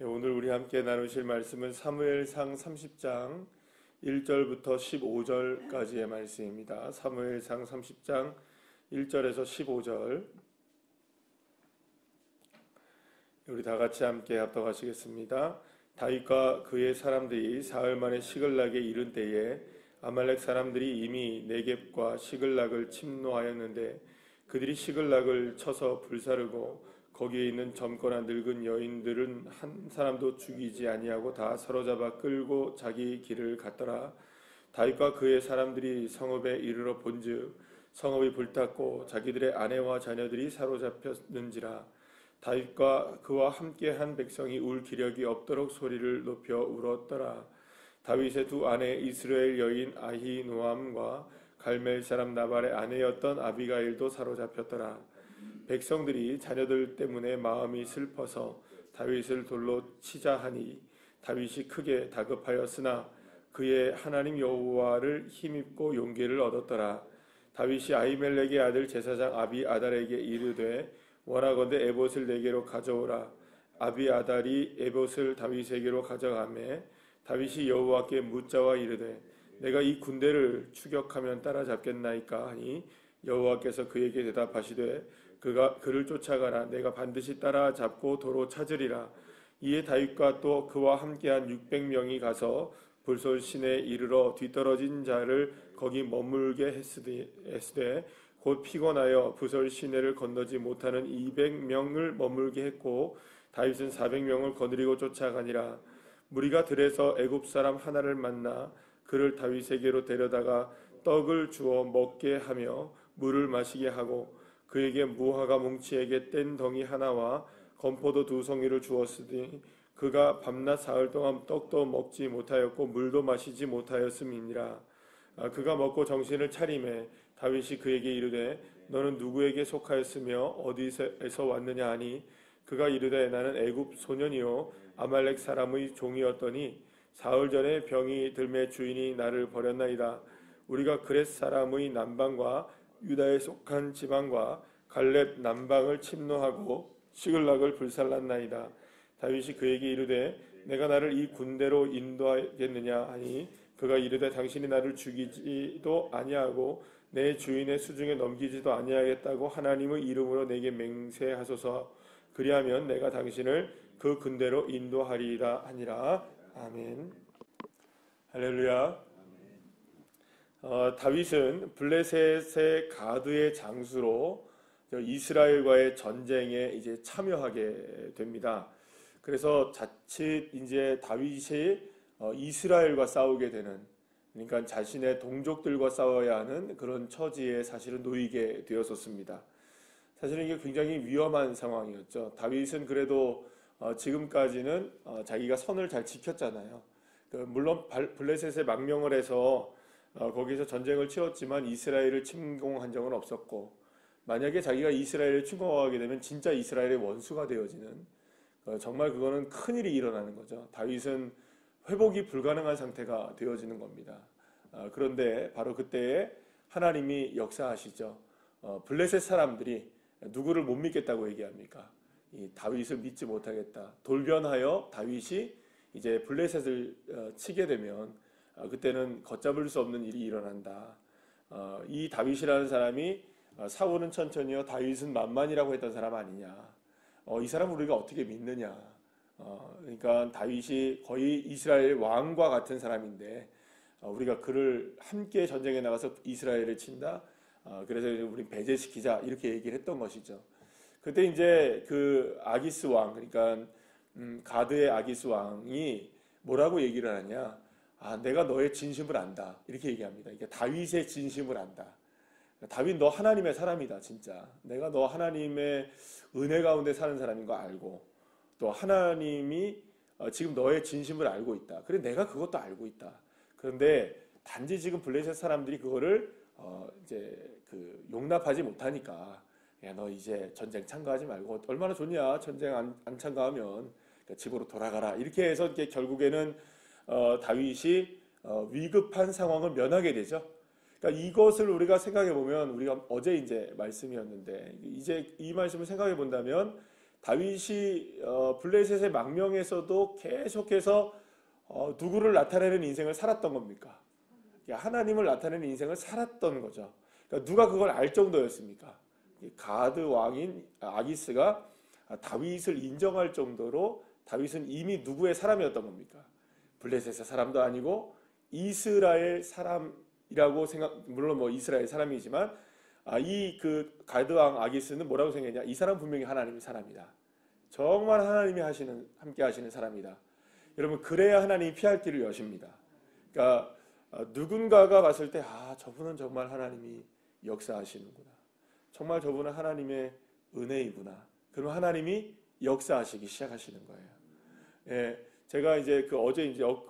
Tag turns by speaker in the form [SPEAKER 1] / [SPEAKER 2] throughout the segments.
[SPEAKER 1] 오늘 우리 함께 나누실 말씀은 사무엘상 30장 1절부터 15절까지의 말씀입니다. 사무엘상 30장 1절에서 15절. 우리 다 같이 함께 합독하시겠습니다. 다윗과 그의 사람들이 사흘 만에 시글락에 이른 때에 아말렉 사람들이 이미 네겝과 시글락을 침노하였는데 그들이 시글락을 쳐서 불사르고 거기에 있는 젊거나 늙은 여인들은 한 사람도 죽이지 아니하고 다 사로잡아 끌고 자기 길을 갔더라. 다윗과 그의 사람들이 성읍에 이르러 본즉 성읍이 불탔고 자기들의 아내와 자녀들이 사로잡혔는지라. 다윗과 그와 함께한 백성이 울 기력이 없도록 소리를 높여 울었더라. 다윗의 두 아내 이스라엘 여인 아히노암과 갈멜 사람 나발의 아내였던 아비가일도 사로잡혔더라. 백성들이 자녀들 때문에 마음이 슬퍼서 다윗을 돌로 치자 하니 다윗이 크게 다급하였으나 그의 하나님 여호와를 힘입고 용기를 얻었더라. 다윗이 아히멜렉의 아들 제사장 아비아달에게 이르되 원하건대 에봇을 내게로 가져오라. 아비아달이 에봇을 다윗에게로 가져가매 다윗이 여호와께 묻자와 이르되 내가 이 군대를 추격하면 따라잡겠나이까 하니 여호와께서 그에게 대답하시되 그가 그를 쫓아가라. 내가 반드시 따라잡고 도로 찾으리라. 이에 다윗과 또 그와 함께한 600명이 가서 불솔신에 이르러 뒤떨어진 자를 거기 머물게 했으되 곧 피곤하여 부솔시내를 건너지 못하는 200명을 머물게 했고 다윗은 400명을 거느리고 쫓아가니라. 무리가 들에서 애굽 사람 하나를 만나 그를 다윗에게로 데려다가 떡을 주어 먹게 하며 물을 마시게 하고 그에게 무화과 뭉치에게 뗀 덩이 하나와 건포도 2송이를 주었으니 그가 밤낮 사흘 동안 떡도 먹지 못하였고 물도 마시지 못하였음이니라. 그가 먹고 정신을 차리매 다윗이 그에게 이르되 너는 누구에게 속하였으며 어디에서 왔느냐 하니 그가 이르되 나는 애굽 소년이요 아말렉 사람의 종이었더니 사흘 전에 병이 들매 주인이 나를 버렸나이다. 우리가 그렛 사람의 남방과 유다에 속한 지방과 갈렙 남방을 침노하고 시글락을 불살랐나이다. 다윗이 그에게 이르되 내가 나를 이 군대로 인도하겠느냐 하니 그가 이르되 당신이 나를 죽이지도 아니하고 내 주인의 수중에 넘기지도 아니하겠다고 하나님의 이름으로 내게 맹세하소서. 그리하면 내가 당신을 그 군대로 인도하리이다 하니라. 아멘. 할렐루야. 다윗은 블레셋의 가드의 장수로 이스라엘과의 전쟁에 이제 참여하게 됩니다. 그래서 자칫 이제 다윗이 이스라엘과 싸우게 되는, 그러니까 자신의 동족들과 싸워야 하는 그런 처지에 사실은 놓이게 되었었습니다. 사실은 이게 굉장히 위험한 상황이었죠. 다윗은 그래도 지금까지는 자기가 선을 잘 지켰잖아요. 물론 블레셋에 망명을 해서 거기서 전쟁을 치렀지만 이스라엘을 침공한 적은 없었고, 만약에 자기가 이스라엘을 침공하게 되면 진짜 이스라엘의 원수가 되어지는, 정말 그거는 큰일이 일어나는 거죠. 다윗은 회복이 불가능한 상태가 되어지는 겁니다. 그런데 바로 그때에 하나님이 역사하시죠. 블레셋 사람들이 누구를 못 믿겠다고 얘기합니까? 이 다윗을 믿지 못하겠다. 돌변하여 다윗이 이제 블레셋을 치게 되면 그때는 걷잡을 수 없는 일이 일어난다. 이 다윗이라는 사람이 사울은 천천히요 다윗은 만만이라고 했던 사람 아니냐. 이 사람을 우리가 어떻게 믿느냐. 그러니까 다윗이 거의 이스라엘 왕과 같은 사람인데 우리가 그를 함께 전쟁에 나가서 이스라엘을 친다. 그래서 우리 배제시키자 이렇게 얘기를 했던 것이죠. 그때 이제 그 아기스 왕, 그러니까 가드의 아기스 왕이 뭐라고 얘기를 하냐. 내가 너의 진심을 안다. 이렇게 얘기합니다. 이게 다윗의 진심을 안다. 다윗 너 하나님의 사람이다. 진짜. 내가 너 하나님의 은혜 가운데 사는 사람인 거 알고 또 하나님이 지금 너의 진심을 알고 있다. 그래 내가 그것도 알고 있다. 그런데 단지 지금 블레셋 사람들이 그거를 이제 그 용납하지 못하니까 야, 너 이제 전쟁 참가하지 말고 얼마나 좋냐. 전쟁 안 참가하면 그러니까 집으로 돌아가라. 이렇게 해서 이렇게 결국에는 다윗이 위급한 상황을 면하게 되죠. 그러니까 이것을 우리가 생각해 보면 우리가 어제 이제 말씀이었는데 이제 이 말씀을 생각해 본다면 다윗이 블레셋의 망명에서도 계속해서 누구를 나타내는 인생을 살았던 겁니까? 하나님을 나타내는 인생을 살았던 거죠. 그러니까 누가 그걸 알 정도였습니까? 가드 왕인 아기스가 다윗을 인정할 정도로 다윗은 이미 누구의 사람이었던 겁니까? 블레셋의 사람도 아니고 이스라엘 사람이라고 물론 뭐 이스라엘 사람이지만 이 그 가드 왕 아기스는 뭐라고 생각했냐? 이 사람 분명히 하나님의 사람이다. 정말 하나님이 함께 하시는 사람이다. 여러분, 그래야 하나님이 피할 길을 여십니다. 그러니까 누군가가 봤을 때 저분은 정말 하나님이 역사하시는구나. 정말 저분은 하나님의 은혜이구나. 그러면 하나님이 역사하시기 시작하시는 거예요. 예, 제가 이제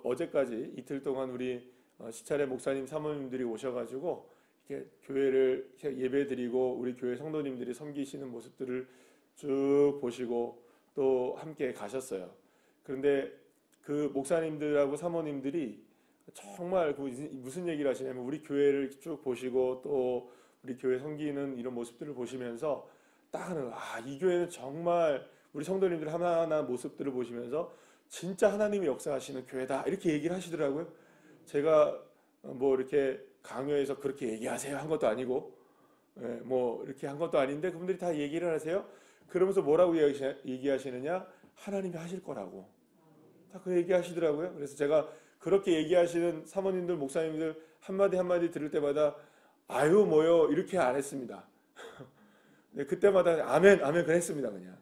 [SPEAKER 1] 어제까지 이틀 동안 우리 시찰의 목사님, 사모님들이 오셔가지고 이렇게 교회를 예배드리고 우리 교회 성도님들이 섬기시는 모습들을 쭉 보시고 또 함께 가셨어요. 그런데 그 목사님들하고 사모님들이 정말 무슨 얘기를 하시냐면 우리 교회를 쭉 보시고 또 우리 교회 섬기는 이런 모습들을 보시면서 딱 하는 이 교회는 정말 우리 성도님들 하나하나 모습들을 보시면서 진짜 하나님이 역사하시는 교회다 이렇게 얘기를 하시더라고요. 제가 뭐 이렇게 강요해서 그렇게 얘기하세요 한 것도 아니고 뭐 이렇게 한 것도 아닌데 그분들이 다 얘기를 하세요. 그러면서 뭐라고 얘기하시느냐? 하나님이 하실 거라고 다 그 얘기하시더라고요. 그래서 제가 그렇게 얘기하시는 사모님들, 목사님들 한마디 한마디 들을 때마다 아유 뭐요 이렇게 안 했습니다. 네, 그때마다 아멘 아멘 그랬습니다. 그냥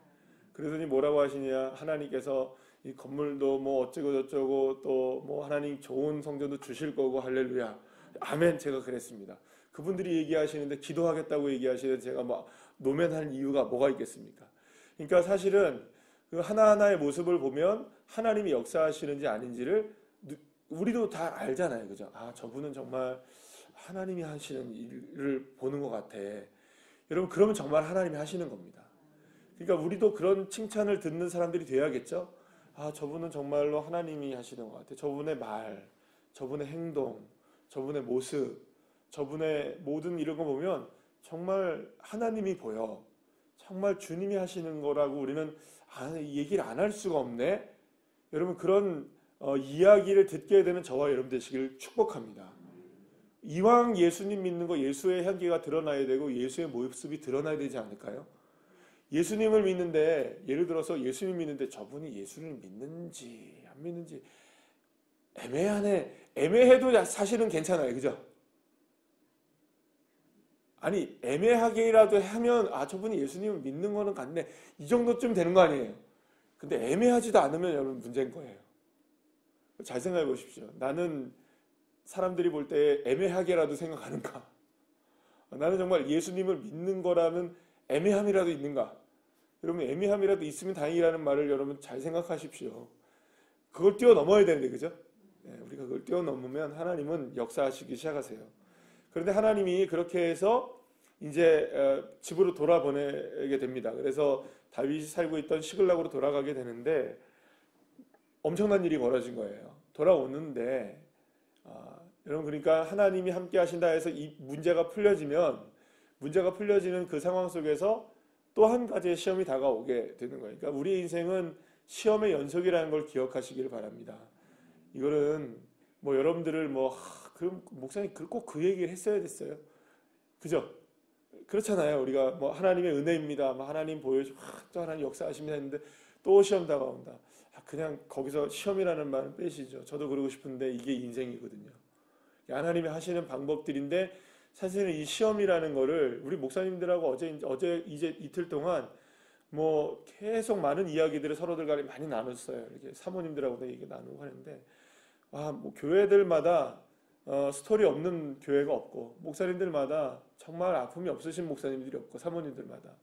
[SPEAKER 1] 그러더니 뭐라고 하시냐? 하나님께서 이 건물도 뭐 어쩌고 저쩌고 또 뭐 하나님 좋은 성전도 주실 거고 할렐루야 아멘 제가 그랬습니다. 그분들이 얘기하시는데 기도하겠다고 얘기하시는데 제가 뭐 노면할 이유가 뭐가 있겠습니까? 그러니까 사실은 그 하나하나의 모습을 보면 하나님이 역사하시는지 아닌지를 우리도 다 알잖아요. 그죠? 저분은 정말 하나님이 하시는 일을 보는 것 같아. 여러분, 그러면 정말 하나님이 하시는 겁니다. 그러니까 우리도 그런 칭찬을 듣는 사람들이 돼야겠죠? 저분은 정말로 하나님이 하시는 것 같아. 저분의 말, 저분의 행동, 저분의 모습, 저분의 모든 이런 거 보면 정말 하나님이 보여. 정말 주님이 하시는 거라고 우리는 얘기를 안 할 수가 없네. 여러분, 그런 이야기를 듣게 되는 저와 여러분 되시길 축복합니다. 이왕 예수님 믿는 거 예수의 향기가 드러나야 되고 예수의 모습이 드러나야 되지 않을까요? 예수님을 믿는데 예를 들어서 예수님 믿는데 저분이 예수를 믿는지 안 믿는지 애매하네. 애매해도 사실은 괜찮아요. 그죠? 아니 애매하게라도 하면 저분이 예수님을 믿는 거는 같네. 이 정도쯤 되는 거 아니에요. 근데 애매하지도 않으면 여러분 문제인 거예요. 잘 생각해 보십시오. 나는 사람들이 볼 때 애매하게라도 생각하는가? 나는 정말 예수님을 믿는 거라는 애매함이라도 있는가? 여러분 애매함이라도 있으면 다행이라는 말을 여러분 잘 생각하십시오. 그걸 뛰어넘어야 되는데 그죠? 우리가 그걸 뛰어넘으면 하나님은 역사하시기 시작하세요. 그런데 하나님이 그렇게 해서 이제 집으로 돌아보내게 됩니다. 그래서 다윗이 살고 있던 시글락으로 돌아가게 되는데 엄청난 일이 벌어진 거예요. 돌아오는데 여러분 그러니까 하나님이 함께 하신다 해서 이 문제가 풀려지면 문제가 풀려지는 그 상황 속에서 또 한 가지의 시험이 다가오게 되는 거예요. 그러니까 우리의 인생은 시험의 연속이라는 걸 기억하시기를 바랍니다. 이거는 뭐 여러분들을 그럼 목사님 꼭 그 얘기를 했어야 됐어요. 그죠? 그렇잖아요. 우리가 뭐 하나님의 은혜입니다. 하나님 보여주고 또 하나님 역사하십니다 했는데 또 시험 다가온다. 그냥 거기서 시험이라는 말은 빼시죠. 저도 그러고 싶은데 이게 인생이거든요. 하나님이 하시는 방법들인데 사실은 이 시험이라는 거를 우리 목사님들하고 어제 이제 이틀 동안 뭐 계속 많은 이야기들을 서로들 간에 많이 나눴어요. 이렇게 사모님들하고도 얘기 나누고 하는데 뭐 교회들마다 스토리 없는 교회가 없고 목사님들마다 정말 아픔이 없으신 목사님들이 없고 사모님들마다.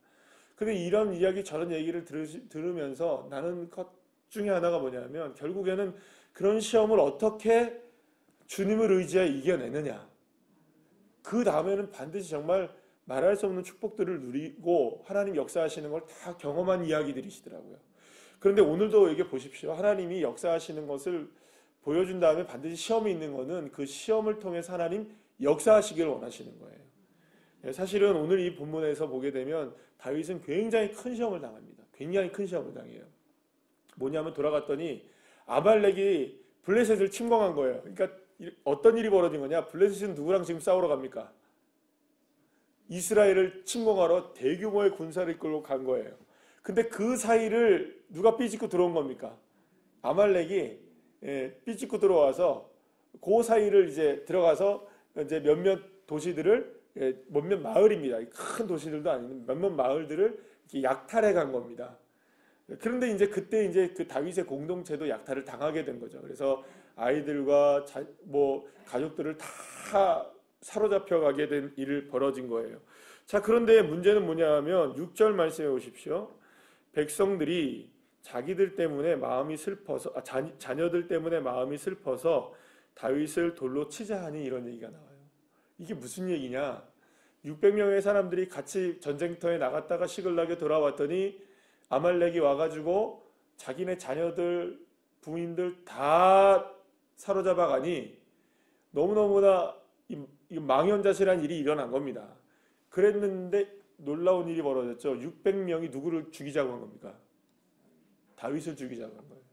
[SPEAKER 1] 근데 이런 이야기 저런 얘기를 들으면서 나는 것 중에 하나가 뭐냐면 결국에는 그런 시험을 어떻게 주님을 의지하여 이겨내느냐. 그 다음에는 반드시 정말 말할 수 없는 축복들을 누리고 하나님 역사하시는 걸 다 경험한 이야기들이시더라고요. 그런데 오늘도 여기 보십시오. 하나님이 역사하시는 것을 보여준 다음에 반드시 시험이 있는 것은 그 시험을 통해서 하나님 역사하시기를 원하시는 거예요. 사실은 오늘 이 본문에서 보게 되면 다윗은 굉장히 큰 시험을 당합니다. 굉장히 큰 시험장이에요. 뭐냐면 돌아갔더니 아말렉이 블레셋을 침공한 거예요. 그러니까 어떤 일이 벌어진 거냐? 블레셋은 누구랑 지금 싸우러 갑니까? 이스라엘을 침공하러 대규모의 군사를 이끌고 간 거예요. 근데 그 사이를 누가 삐짓고 들어온 겁니까? 아말렉이 삐짓고 들어와서 그 사이를 이제 들어가서 이제 몇몇 도시들을 몇몇 마을입니다. 큰 도시들도 아닌 몇몇 마을들을 이렇게 약탈해 간 겁니다. 그런데 이제 그때 이제 그 다윗의 공동체도 약탈을 당하게 된 거죠. 그래서 아이들과 가족들을 다 사로잡혀 가게 된 일을 벌어진 거예요. 자, 그런데 문제는 뭐냐면 6절 말씀해 보십시오. 백성들이 자기들 때문에 마음이 슬퍼서 자녀들 때문에 마음이 슬퍼서 다윗을 돌로 치자 하니 이런 얘기가 나와요. 이게 무슨 얘기냐? 600명의 사람들이 같이 전쟁터에 나갔다가 시글락에 돌아왔더니 아말렉이 와가지고 자기네 자녀들, 부인들 다 사로잡아 가니 너무너무나 이 망연자실한 일이 일어난 겁니다. 그랬는데 놀라운 일이 벌어졌죠. 600명이 누구를 죽이자고 한 겁니까? 다윗을 죽이자고 한 거예요.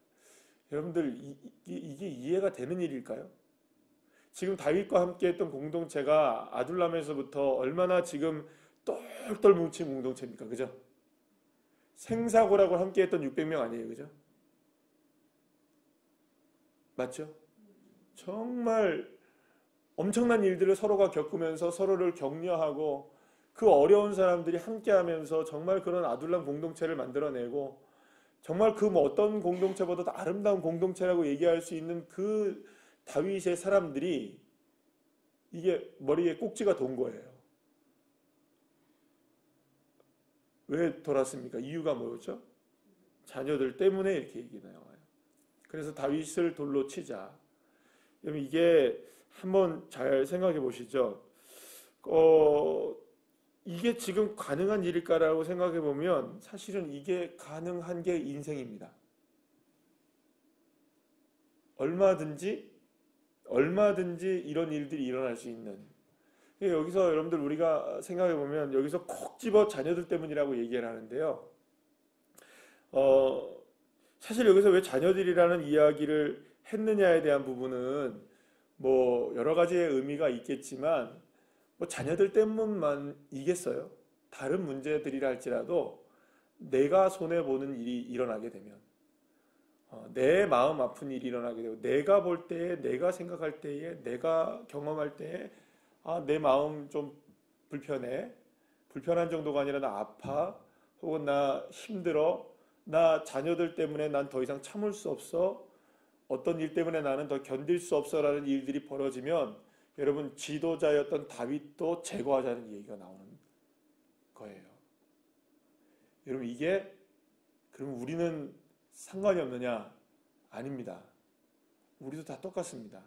[SPEAKER 1] 여러분들 이게 이해가 되는 일일까요? 지금 다윗과 함께 했던 공동체가 아둘람에서부터 얼마나 지금 똘똘 뭉친 공동체입니까? 그죠? 생사고락을 함께 했던 600명 아니에요. 그죠? 맞죠? 정말 엄청난 일들을 서로가 겪으면서 서로를 격려하고 그 어려운 사람들이 함께하면서 정말 그런 아둘람 공동체를 만들어내고 정말 그 어떤 공동체보다도 아름다운 공동체라고 얘기할 수 있는 그 다윗의 사람들이 이게 머리에 꼭지가 돈 거예요. 왜 돌았습니까? 이유가 뭐였죠? 자녀들 때문에 이렇게 얘기가 나와요. 그래서 다윗을 돌로 치자. 여러분 이게 한번 잘 생각해 보시죠. 이게 지금 가능한 일일까라고 생각해 보면 사실은 이게 가능한 게 인생입니다. 얼마든지 이런 일들이 일어날 수 있는. 여기서 여러분들 우리가 생각해 보면 여기서 콕 집어 자녀들 때문이라고 얘기를 하는데요. 사실 여기서 왜 자녀들이라는 이야기를 했느냐에 대한 부분은 여러 가지의 의미가 있겠지만 자녀들 때문만이겠어요? 다른 문제들이라 할지라도 내가 손해보는 일이 일어나게 되면 내 마음 아픈 일이 일어나게 되고 내가 볼 때에 내가 생각할 때에 내가 경험할 때에 내 마음 좀 불편해. 불편한 정도가 아니라 나 아파. 혹은 나 힘들어. 나 자녀들 때문에 난 더 이상 참을 수 없어. 어떤 일 때문에 나는 더 견딜 수 없어라는 일들이 벌어지면 여러분 지도자였던 다윗도 제거하자는 얘기가 나오는 거예요. 여러분 이게 그럼 우리는 상관이 없느냐? 아닙니다. 우리도 다 똑같습니다.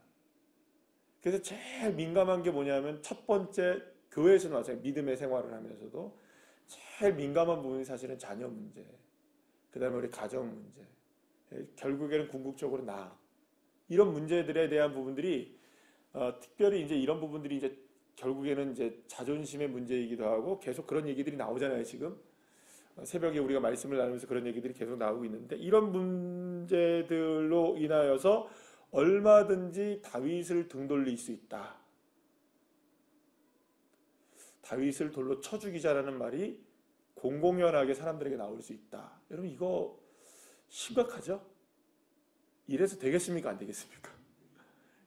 [SPEAKER 1] 그래서 제일 민감한 게 뭐냐면 첫 번째 교회에서 나와서 믿음의 생활을 하면서도 제일 민감한 부분이 사실은 자녀 문제, 그 다음에 우리 가정 문제, 결국에는 궁극적으로 이런 문제들에 대한 부분들이 특별히 이제 이런 부분들이 이제 결국에는 이제 자존심의 문제이기도 하고 계속 그런 얘기들이 나오잖아요. 지금 새벽에 우리가 말씀을 나누면서 그런 얘기들이 계속 나오고 있는데 이런 문제들로 인하여서 얼마든지 다윗을 등돌릴 수 있다. 다윗을 돌로 쳐 죽이자라는 말이 공공연하게 사람들에게 나올 수 있다. 여러분 이거 심각하죠? 이래서 되겠습니까? 안 되겠습니까?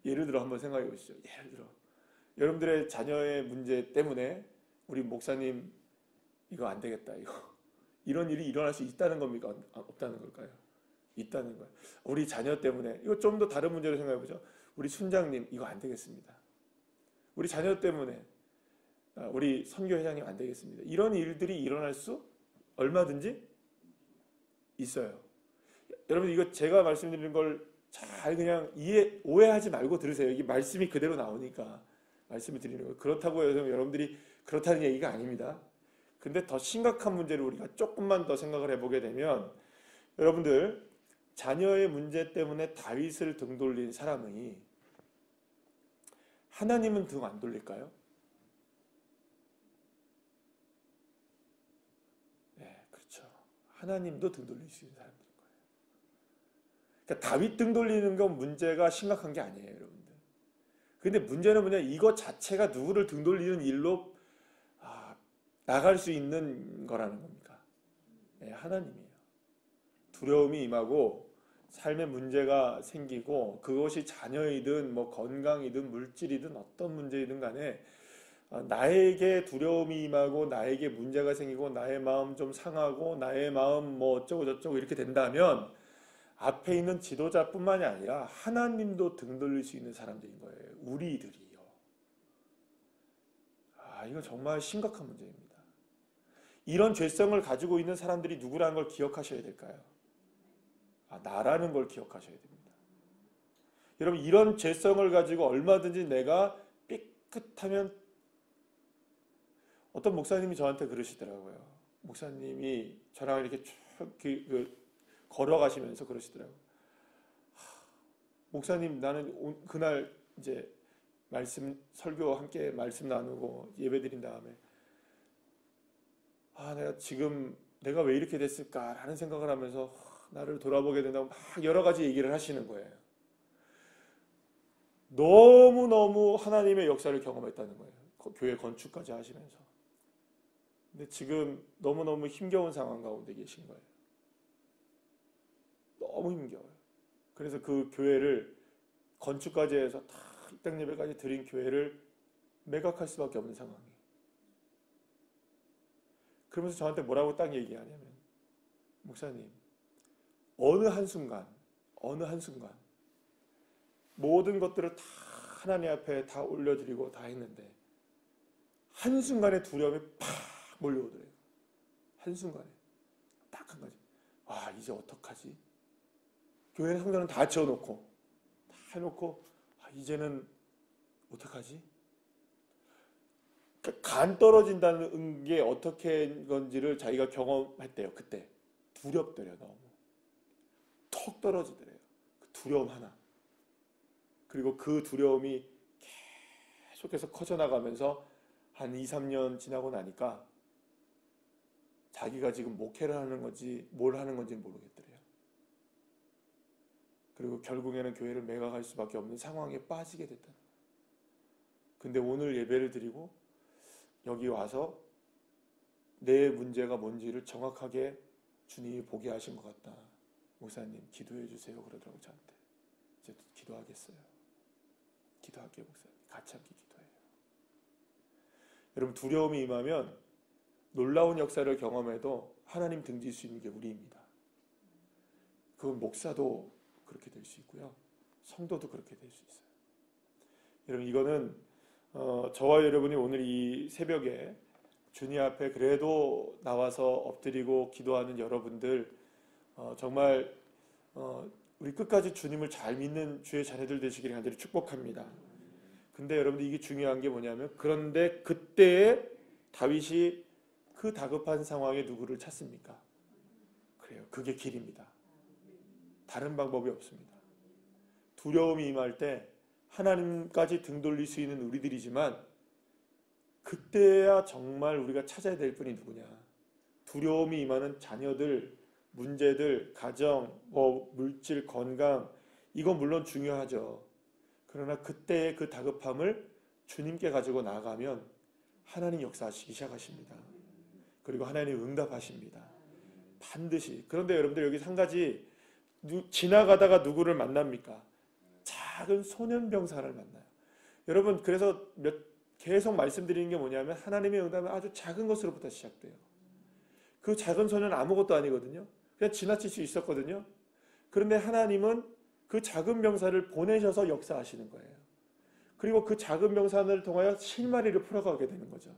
[SPEAKER 1] 예를 들어 한번 생각해 보시죠. 예를 들어 여러분들의 자녀의 문제 때문에 우리 목사님 이거 안 되겠다. 이런 일이 일어날 수 있다는 겁니까? 없다는 걸까요? 있다는 거예요. 우리 자녀 때문에 이거 좀 더 다른 문제로 생각해 보죠. 우리 순장님 이거 안 되겠습니다. 우리 자녀 때문에 우리 선교회장님 안 되겠습니다. 이런 일들이 일어날 수 얼마든지 있어요. 여러분 이거 제가 말씀드리는 걸 잘 그냥 오해하지 말고 들으세요. 이게 말씀이 그대로 나오니까 말씀을 드리는 거예요. 그렇다고 해서 여러분들이 그렇다는 얘기가 아닙니다. 근데 더 심각한 문제를 우리가 조금만 더 생각을 해보게 되면 여러분들 자녀의 문제 때문에 다윗을 등 돌린 사람이 하나님은 등 안 돌릴까요? 네, 그렇죠. 하나님도 등 돌릴 수 있는 사람들인 거예요. 그러니까 다윗 등 돌리는 건 문제가 심각한 게 아니에요, 여러분들. 근데 문제는 뭐냐, 이것 자체가 누구를 등 돌리는 일로 나갈 수 있는 거라는 겁니다. 네, 하나님이에요. 두려움이 임하고 삶에 문제가 생기고 그것이 자녀이든 뭐 건강이든 물질이든 어떤 문제이든 간에 나에게 두려움이 임하고 나에게 문제가 생기고 나의 마음 좀 상하고 나의 마음 뭐 어쩌고 저쩌고 이렇게 된다면 앞에 있는 지도자뿐만이 아니라 하나님도 등 돌릴 수 있는 사람들인 거예요. 우리들이요. 이건 정말 심각한 문제입니다. 이런 죄성을 가지고 있는 사람들이 누구라는 걸 기억하셔야 될까요? 나라는 걸 기억하셔야 됩니다. 여러분, 이런 죄성을 가지고 얼마든지 내가 삐끗하면, 어떤 목사님이 저한테 그러시더라고요. 목사님이 저랑 이렇게 쭉 걸어가시면서 그러시더라고요. 목사님, 나는 그날 이제 설교 함께 말씀 나누고 예배 드린 다음에 내가 왜 이렇게 됐을까라는 생각을 하면서 나를 돌아보게 된다고 막 여러 가지 얘기를 하시는 거예요. 너무너무 하나님의 역사를 경험했다는 거예요. 교회 건축까지 하시면서. 근데 지금 너무너무 힘겨운 상황 가운데 계신 거예요. 너무 힘겨워요. 그래서 그 교회를 건축까지 해서 다 입당 예배까지 드린 교회를 매각할 수밖에 없는 상황이에요. 그러면서 저한테 뭐라고 딱 얘기하냐면, 목사님, 어느 한순간 모든 것들을 다 하나님 앞에 다 올려드리고 다 했는데 한순간에 두려움이 팍 몰려오더래요. 한순간에 딱 한 가지. 이제 어떡하지? 교회 성전은 다 지어놓고 다 해놓고 이제는 어떡하지? 간 떨어진다는 게 어떻게 건지를 자기가 경험했대요. 그때 두렵더래요. 너무 턱 떨어지더래요. 그 두려움 하나. 그리고 그 두려움이 계속해서 커져나가면서 한 2, 3년 지나고 나니까 자기가 지금 목회를 하는 건지 뭘 하는 건지 모르겠더래요. 그리고 결국에는 교회를 매각할 수밖에 없는 상황에 빠지게 됐다는 거예요. 근데 오늘 예배를 드리고 여기 와서 내 문제가 뭔지를 정확하게 주님이 보게 하신 것 같다. 목사님 기도해 주세요. 그러더라고요. 저한테. 이제 기도하겠어요. 기도할게요. 목사님. 같이 함께 기도해요. 여러분, 두려움이 임하면 놀라운 역사를 경험해도 하나님 등질 수 있는 게 우리입니다. 그건 목사도 그렇게 될 수 있고요. 성도도 그렇게 될 수 있어요. 여러분, 이거는 저와 여러분이 오늘 이 새벽에 주님 앞에 그래도 나와서 엎드리고 기도하는 여러분들, 정말 우리 끝까지 주님을 잘 믿는 주의 자녀들 되시기를 간절히 축복합니다. 근데 여러분들, 이게 중요한 게 뭐냐면, 그런데 그때에 다윗이 그 다급한 상황에 누구를 찾습니까? 그래요. 그게 길입니다. 다른 방법이 없습니다. 두려움이 임할 때 하나님까지 등 돌릴 수 있는 우리들이지만, 그때야 정말 우리가 찾아야 될 분이 누구냐? 두려움이 임하는 자녀들, 문제들, 가정, 물질, 건강, 이건 물론 중요하죠. 그러나 그때의 그 다급함을 주님께 가지고 나아가면 하나님 역사하시기 시작하십니다. 그리고 하나님 응답하십니다. 반드시. 그런데 여러분들, 여기 한 가지, 지나가다가 누구를 만납니까? 작은 소년병사를 만나요. 여러분, 그래서 계속 말씀드리는 게 뭐냐면, 하나님의 응답은 아주 작은 것으로부터 시작돼요. 그 작은 소년은 아무것도 아니거든요. 그냥 지나칠 수 있었거든요. 그런데 하나님은 그 작은 병사를 보내셔서 역사하시는 거예요. 그리고 그 작은 병사를 통하여 실마리를 풀어가게 되는 거죠.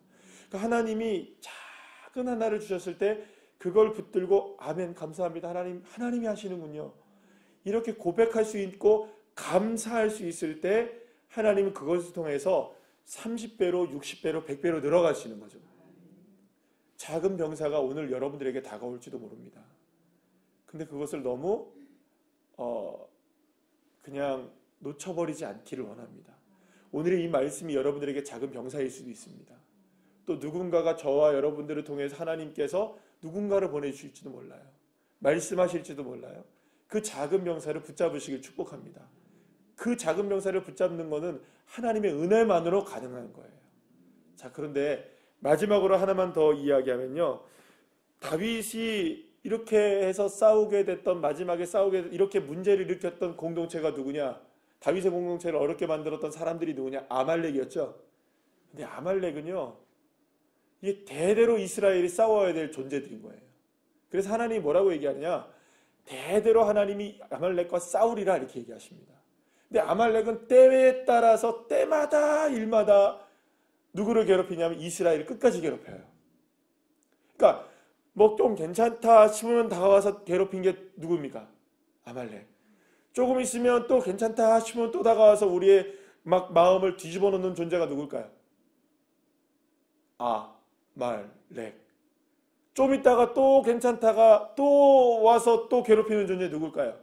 [SPEAKER 1] 그러니까 하나님이 작은 하나를 주셨을 때 그걸 붙들고 아멘, 감사합니다. 하나님이 하시는군요. 이렇게 고백할 수 있고 감사할 수 있을 때 하나님은 그것을 통해서 30배로, 60배로, 100배로 늘어가시는 거죠. 작은 병사가 오늘 여러분들에게 다가올지도 모릅니다. 근데 그것을 너무 그냥 놓쳐버리지 않기를 원합니다. 오늘의 이 말씀이 여러분들에게 작은 병사일 수도 있습니다. 또 누군가가 저와 여러분들을 통해서 하나님께서 누군가를 보내주실지도 몰라요. 말씀하실지도 몰라요. 그 작은 병사를 붙잡으시길 축복합니다. 그 작은 병사를 붙잡는 것은 하나님의 은혜만으로 가능한 거예요. 자, 그런데 마지막으로 하나만 더 이야기하면요. 다윗이 이렇게 해서 싸우게 됐던, 마지막에 이렇게 문제를 일으켰던 공동체가 누구냐? 다윗의 공동체를 어렵게 만들었던 사람들이 누구냐? 아말렉이었죠. 근데 아말렉은요, 이게 대대로 이스라엘이 싸워야 될 존재들인 거예요. 그래서 하나님이 뭐라고 얘기하느냐? 대대로 하나님이 아말렉과 싸우리라 이렇게 얘기하십니다. 근데 아말렉은 때에 따라서 때마다 일마다 누구를 괴롭히냐면 이스라엘을 끝까지 괴롭혀요. 그러니까 뭐 좀 괜찮다 싶으면 다가와서 괴롭힌 게 누굽니까? 아말렉. 조금 있으면 또 괜찮다 싶으면 또 다가와서 우리의 막 마음을 뒤집어 놓는 존재가 누굴까요? 아말렉. 좀 있다가 또 괜찮다가 또 와서 또 괴롭히는 존재 누굴까요?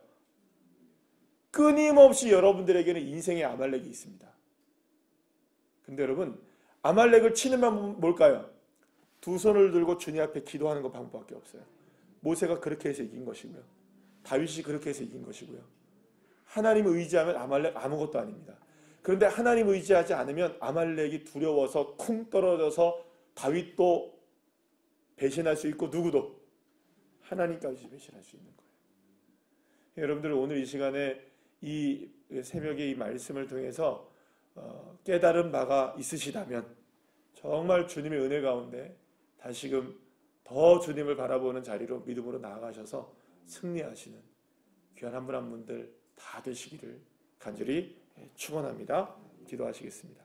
[SPEAKER 1] 끊임없이 여러분들에게는 인생의 아말렉이 있습니다. 근데 여러분, 아말렉을 치는 방법은 뭘까요? 두 손을 들고 주님 앞에 기도하는 것 방법밖에 없어요. 모세가 그렇게 해서 이긴 것이고요. 다윗이 그렇게 해서 이긴 것이고요. 하나님을 의지하면 아말렉 아무것도 아닙니다. 그런데 하나님 의지하지 않으면 아말렉이 두려워서 쿵 떨어져서 다윗도 배신할 수 있고 누구도 하나님까지 배신할 수 있는 거예요. 여러분들 오늘 이 시간에 이 새벽에 이 말씀을 통해서 깨달은 바가 있으시다면 정말 주님의 은혜 가운데 다시금 더 주님을 바라보는 자리로 믿음으로 나아가셔서 승리하시는 귀한 한 분 한 분들 다 되시기를 간절히 축원합니다. 기도하시겠습니다.